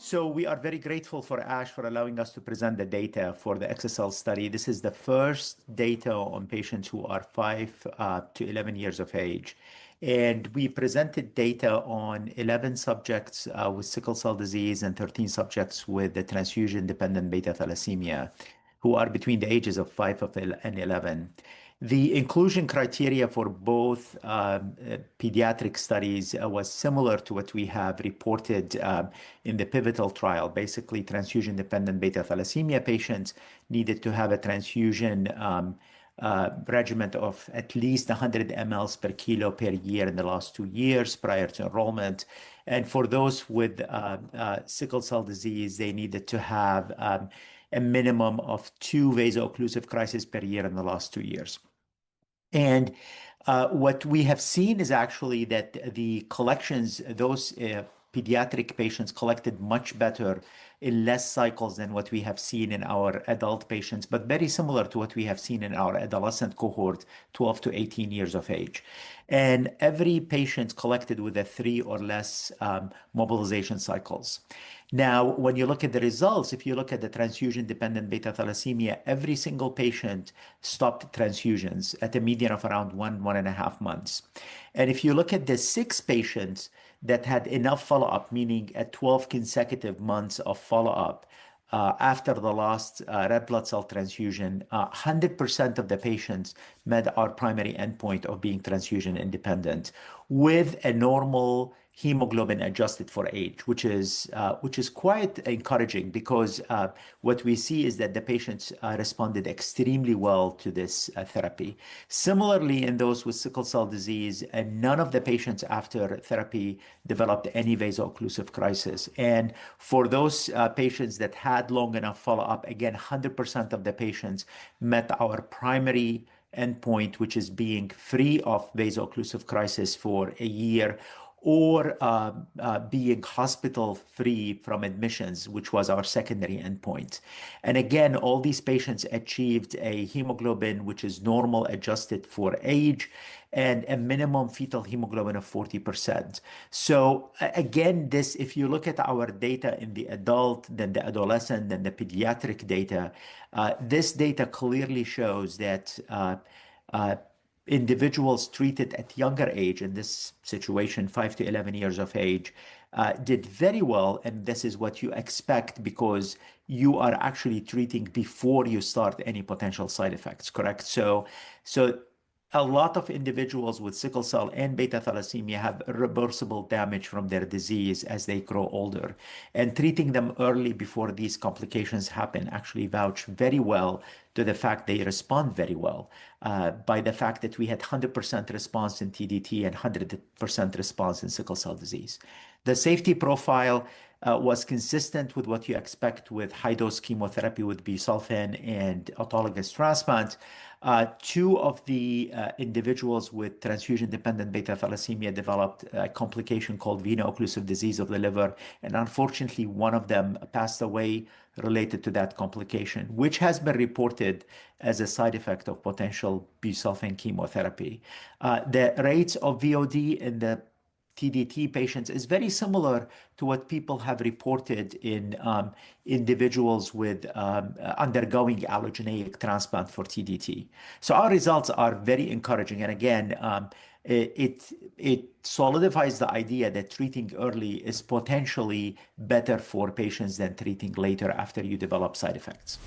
So we are very grateful for ASH for allowing us to present the data for the exa-cel study. This is the first data on patients who are 5 to 11 years of age. And we presented data on 11 subjects with sickle cell disease and 13 subjects with the transfusion-dependent beta-thalassemia who are between the ages of 5 and 11. The inclusion criteria for both pediatric studies was similar to what we have reported in the pivotal trial. Basically, transfusion-dependent beta-thalassemia patients needed to have a transfusion regimen of at least 100 mLs per kilo per year in the last 2 years prior to enrollment. And for those with sickle cell disease, they needed to have a minimum of 2 vaso-occlusive crises per year in the last 2 years. And what we have seen is actually that the collections, those pediatric patients collected much better in less cycles than what we have seen in our adult patients, but very similar to what we have seen in our adolescent cohort, 12 to 18 years of age. And every patient collected with 3 or less mobilization cycles. Now, when you look at the results, if you look at the transfusion-dependent beta-thalassemia, every single patient stopped transfusions at a median of around 1.5 months. And if you look at the 6 patients that had enough follow-up, meaning at 12 consecutive months of follow-up after the last red blood cell transfusion, 100% of the patients met our primary endpoint of being transfusion independent with a normal hemoglobin adjusted for age, which is quite encouraging because what we see is that the patients responded extremely well to this therapy. Similarly, in those with sickle cell disease, none of the patients after therapy developed any vaso-occlusive crisis. And for those patients that had long enough follow-up, again, 100% of the patients met our primary endpoint, which is being free of vaso-occlusive crisis for a year, or being hospital-free from admissions, which was our secondary endpoint. And again, all these patients achieved a hemoglobin which is normal adjusted for age and a minimum fetal hemoglobin of 40%. So again, this, if you look at our data in the adult, then the adolescent, then the pediatric data, this data clearly shows that individuals treated at younger age, in this situation, 5 to 11 years of age, did very well. And this is what you expect because you are actually treating before you start any potential side effects, correct? So a lot of individuals with sickle cell and beta thalassemia have irreversible damage from their disease as they grow older. And treating them early before these complications happen actually vouch very well to the fact they respond very well by the fact that we had 100% response in TDT and 100% response in sickle cell disease. The safety profile was consistent with what you expect with high-dose chemotherapy with busulfan and autologous transplant. 2 of the individuals with transfusion-dependent beta thalassemia developed a complication called veno-occlusive disease of the liver, and unfortunately, one of them passed away related to that complication, which has been reported as a side effect of potential busulfan chemotherapy. The rates of VOD in the TDT patients is very similar to what people have reported in individuals with undergoing allogeneic transplant for TDT. So our results are very encouraging. And again, it solidifies the idea that treating early is potentially better for patients than treating later after you develop side effects.